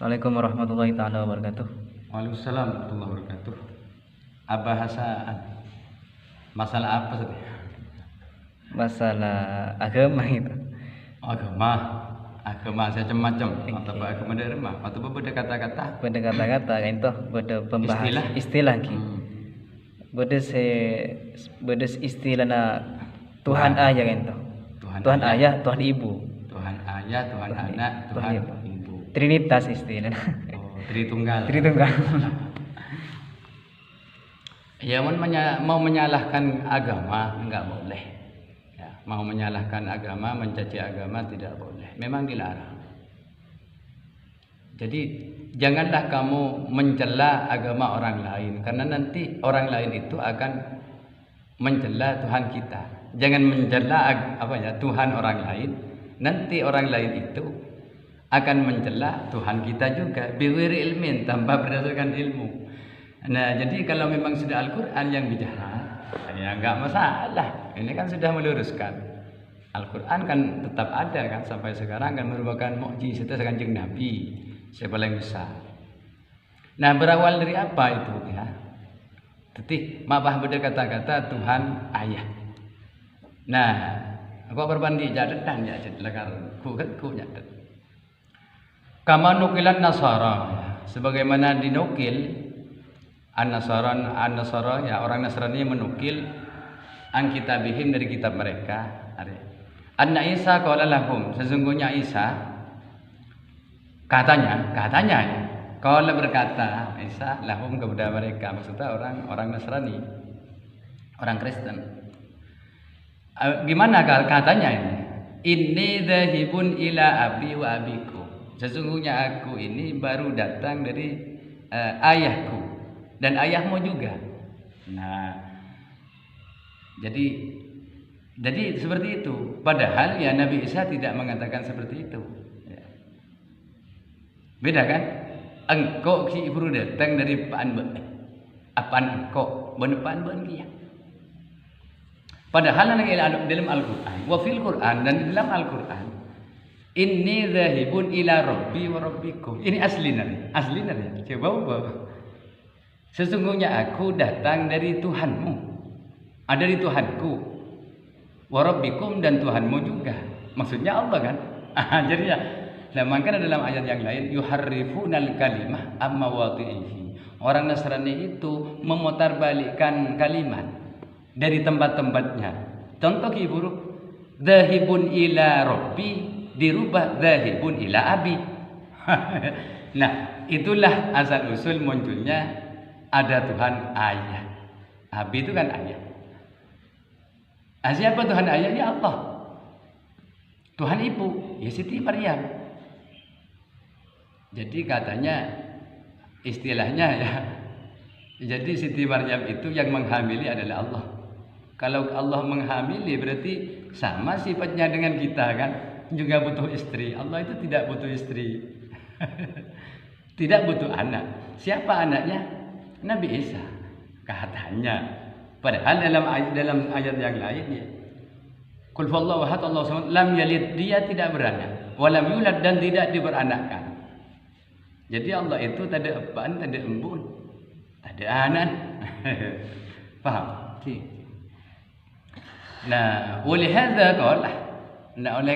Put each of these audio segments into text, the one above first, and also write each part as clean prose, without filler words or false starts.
Waalaikumsalam warahmatullahi taala wabarakatuh. Waalaikumsalam warahmatullahi wabarakatuh. Bahasa masalah apa tadi? Masalah agama itu. Agama. Agama macam-macam. Atau agama dari mana? Atau berbeda kata-kata? Beda kata-kata kan itu, beda pembahas istilah ki. Beda istilahna Tuhan ayah kan itu. Tuhan ayah, Tuhan ibu. Tuhan ayah, Tuhan anak, Tuhan ibu. Trinitas istilahnya. Oh, Tritunggal. Tritunggal. Ya, mau menyalahkan agama enggak boleh. Ya, mau menyalahkan agama, mencaci agama tidak boleh. Memang dilarang. Jadi janganlah kamu mencela agama orang lain, karena nanti orang lain itu akan mencela Tuhan kita. Jangan mencela Tuhan orang lain, nanti orang lain itu akan mencela Tuhan kita juga. Biwiri ilmin, tanpa berdasarkan ilmu. Nah, jadi kalau memang sudah Al-Quran yang bicara, ya enggak masalah. Ini kan sudah meluruskan. Al-Quran kan tetap ada kan sampai sekarang, kan merupakan mukjizat Kanjeng Nabi yang paling besar. Nah, berawal dari apa itu ya? Tetih mabah beda kata-kata Tuhan ayah. Nah, aku berbandi jadetan ya celakar ku nyatet. Kama nukilan Nasara, sebagaimana dinukil An-Nasara ya, orang Nasrani menukil an kitabihim dari kitab mereka. Anna Isa qala lahum, sesungguhnya Isa katanya ya, qala berkata Isa lahum kepada mereka, maksudnya orang Nasrani, orang Kristen. Gimana katanya ini? Inni dzahibun ila abi wa abiku. Sesungguhnya aku ini baru datang dari ayahku dan ayahmu juga. Nah, jadi seperti itu. Padahal ya Nabi Isa tidak mengatakan seperti itu. Ya. Beda kan? Engkau ki baru datang dari apaan engkau benepaan kia. Padahal dalam Al-Quran, wa fil Quran, dan di dalam Al-Quran, inni dzahibun ila rabbi wa rabbikum. Ini aslinya. Coba. Sesungguhnya aku datang dari Tuhanmu, dari Tuhanku, wa rabbikum, dan Tuhanmu juga. Maksudnya Allah kan? Jadi ya, makanya dalam ayat yang lain, yuharrifunal kalimah amma wadhihi. Orang Nasrani itu memutarbalikkan kalimat dari tempat-tempatnya. Contoh buruk, dzahibun ila rabbi dirubah dzahibun ila abi. Nah, itulah asal usul munculnya ada Tuhan ayah. Abi itu kan ayah. Siapa Tuhan ayahnya? Allah. Tuhan ibu, ya Siti Maryam. Jadi katanya istilahnya ya, jadi Siti Maryam itu yang menghamili adalah Allah. Kalau Allah menghamili berarti sama sifatnya dengan kita kan, juga butuh istri. Allah itu tidak butuh istri. Tidak butuh anak. Siapa anaknya? Nabi Isa katanya. Padahal dalam ayat yang lain ya, Qul huwallahu ahad Allahu samad, lam yalid, dia tidak beranak, walam yulad, dan tidak diberanakkan. Jadi Allah itu tak ada apaan, tak ada embun, tak ada anak. Paham? Nah, oleh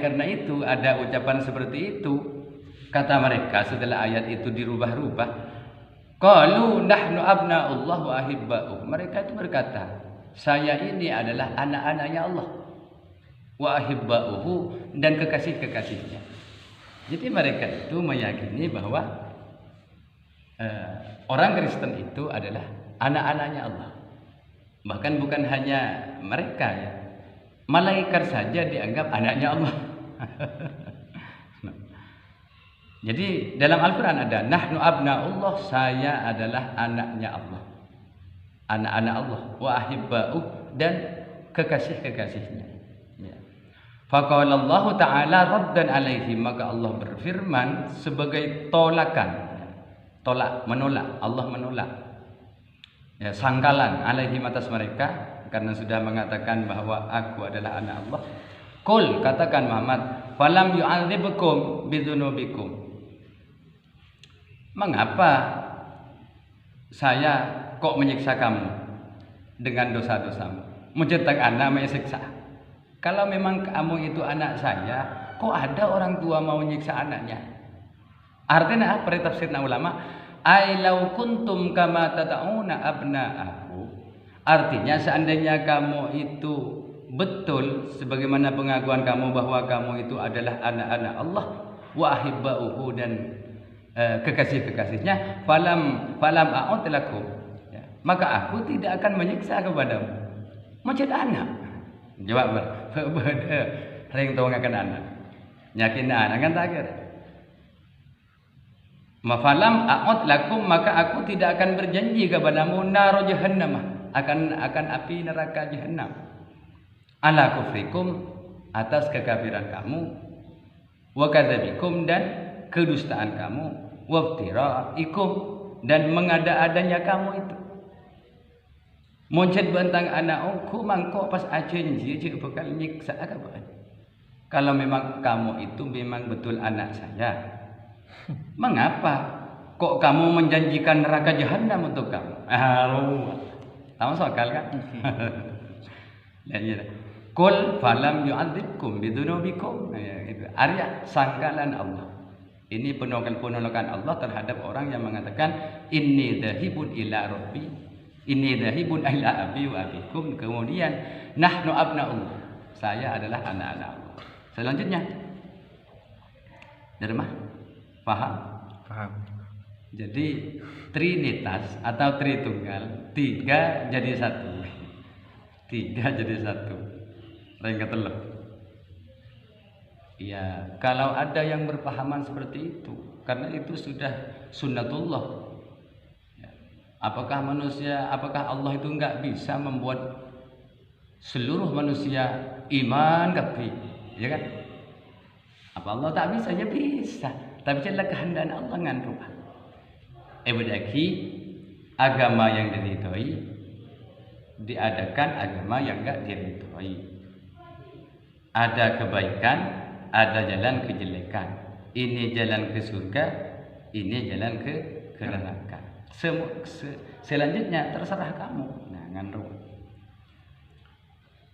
karena itu ada ucapan seperti itu. Kata mereka setelah ayat itu dirubah-rubah, qalu nahnu abna'ullah wa ahibba'uh. Mereka itu berkata, saya ini adalah anak-anaknya Allah, wa ahibba'uhu, dan kekasih-kekasihnya. Jadi mereka itu meyakini bahwa orang Kristen itu adalah anak-anaknya Allah. Bahkan bukan hanya mereka ya, malaikat saja dianggap anaknya Allah. Jadi dalam Al-Quran ada nahnu abna'ullah, saya adalah anaknya Allah, anak-anak Allah, wa ahibba'uh, dan kekasih-kekasihnya ya. Faqala Allah Ta'ala raddan alaihi, maka Allah berfirman sebagai tolakan, menolak, Allah menolak ya, sangkalan alaihim atas mereka, karena sudah mengatakan bahwa aku adalah anak Allah. Qul, katakan Muhammad, falam yu'adzibukum bidzunubikum, mengapa saya kok menyiksa kamu dengan dosa-dosamu? Mencetak anak menyiksa. Kalau memang kamu itu anak saya, kok ada orang tua mau menyiksa anaknya? Artinya apa? Tafsirna ulama, ai law kuntum kama tata'una abna'aku. Artinya seandainya kamu itu betul sebagaimana pengakuan kamu bahwa kamu itu adalah anak-anak Allah wa ahibba'uhu dan kekasih-kekasihnya, falam a'ud lakum, ya, maka aku tidak akan menyiksa kepadamu. Macam anak. Jawab ring akan anak. Yakin anak kan tak kira. Mafalam a'ud lakum, maka aku tidak akan berjanji kepadamu nar jahannam, akan api neraka jahannam. Ala kufrikum, atas kekafiran kamu, wa kadzabikum, dan kedustaan kamu, waftiraikum, dan mengada-adanya kamu itu. Muncet bantang anakku mangko pas ajenji cik bakal nyiksa kapan. Kalau memang kamu itu memang betul anak saya, mengapa kok kamu menjanjikan neraka jahanam untuk kamu? Tahu soal kan? Ya. Kul falam yu'adzibkum bidunubikum. Itu Arya sangkalan Allah. Ini penolakan Allah terhadap orang yang mengatakan inni dzahibun ila rabbi, inni dzahibun ila abi wa abikum. Kemudian nahnu abnaullah, saya adalah anak-anak Allah. Selanjutnya dari mana? Paham? Jadi trinitas atau tritunggal, tiga jadi satu. Lain ketelep. Ya, kalau ada yang berpahaman seperti itu, karena itu sudah sunnatullah. Ya. Apakah Allah itu enggak bisa membuat seluruh manusia iman kafir, ya kan? Apa Allah tak bisa? Ya bisa. Tapi adalah kehendak Allah ngan rupa. Bedaki agama yang diridhoi diadakan agama yang enggak diridhoi. Ada kebaikan, ada jalan kejelekan. Ini jalan ke surga, ini jalan ke neraka. Selanjutnya terserah kamu. Nah, ngandung.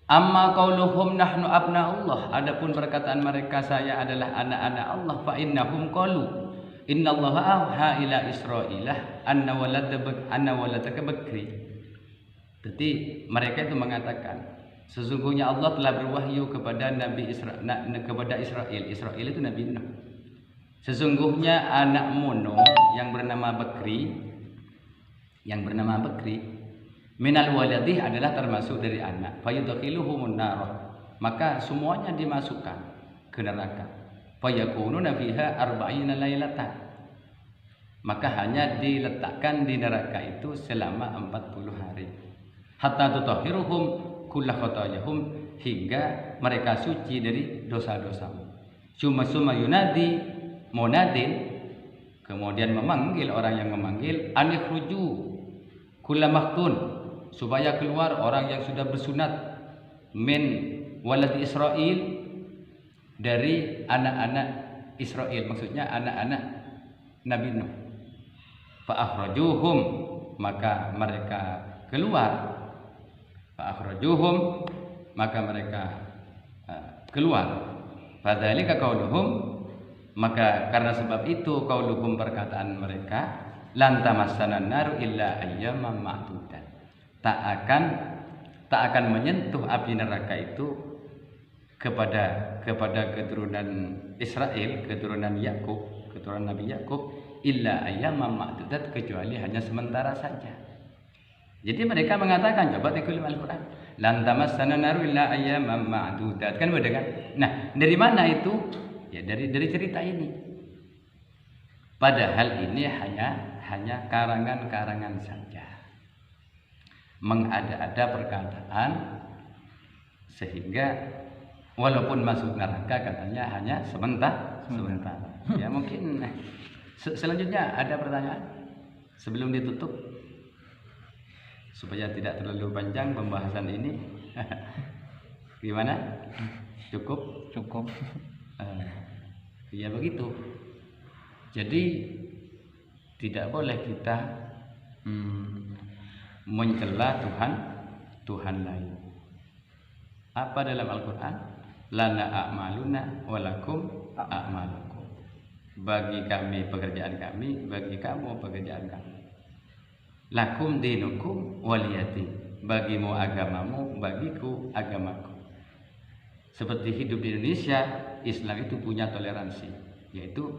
Amma qauluhum nahnu abnaullah, adapun perkataan mereka saya adalah anak-anak Allah, fa innahum qalu innallaha auha ila israilah anna waladaka bakri. Jadi mereka itu mengatakan sesungguhnya Allah telah berwahyu kepada kepada Israel. Israel itu Nabi Nuh. Sesungguhnya anakmu Nuh yang bernama Bakri, minal waladih adalah termasuk dari anak. Fayudkhiluhumun nar, maka semuanya dimasukkan ke neraka. Fayakununa fiha arba'ina lailatan, maka hanya diletakkan di neraka itu selama 40 hari. Hatta tutahhiruhum kullu khatayahum, hingga mereka suci dari dosa-dosa. Summa yunadi munadin, kemudian memanggil orang yang memanggil, anikhruju kullu maktun, supaya keluar orang yang sudah bersunat, min walad Israel, dari anak-anak Israel, maksudnya anak-anak Nabi Nuh. Fa akhrajuhum, maka mereka keluar. Fa'akhrajuhum, maka mereka keluar. Fadzalika qauluhum, maka karena sebab itu qauluhum, perkataan mereka, lan tamassana naru illa ayyaman ma'dudat, tak akan menyentuh api neraka itu kepada keturunan Israel, keturunan Yakub, keturunan Nabi Yakub, illa ayyaman ma'dudat, kecuali hanya sementara saja. Jadi mereka mengatakan, coba tikul Al-Quran, lan tamassana naru illa ayyaman ma'dudat, kan benar kan? Nah, dari mana itu? Ya dari cerita ini. Padahal ini hanya karangan-karangan saja, mengada-ada perkataan, sehingga walaupun masuk neraka katanya hanya sementara. Ya mungkin. Selanjutnya ada pertanyaan sebelum ditutup, supaya tidak terlalu panjang pembahasan ini. Gimana? Cukup? Ya begitu. Jadi tidak boleh kita mencela Tuhan lain. Apa dalam Al-Quran? Lana a'maluna walakum a'malukum. Bagi kami pekerjaan kami, bagi kamu pekerjaan kamu. Lakum dinukum waliyati. Bagimu agamamu, bagiku agamaku. Seperti hidup di Indonesia, Islam itu punya toleransi, yaitu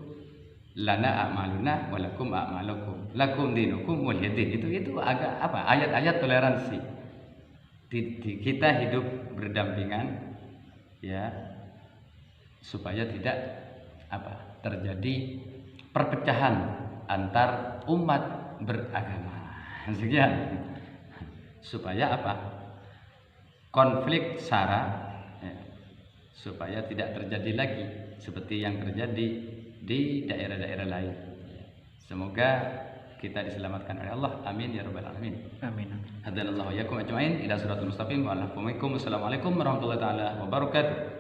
lana a'maluna walakum a'malukum. Lakum dinukum waliyati. Itu agak apa? Ayat-ayat toleransi. Kita hidup berdampingan, ya, supaya tidak terjadi perpecahan antar umat beragama. Sekian. Supaya konflik sara, ya, supaya tidak terjadi lagi seperti yang terjadi di daerah-daerah lain. Semoga kita diselamatkan oleh Allah. Amin ya rabbal alamin. Amin. Hadanallahu wa iyyakum ajmain ila siratal mustaqim wa alaikum. Wassalamualaikum warahmatullahi taala wabarakatuh.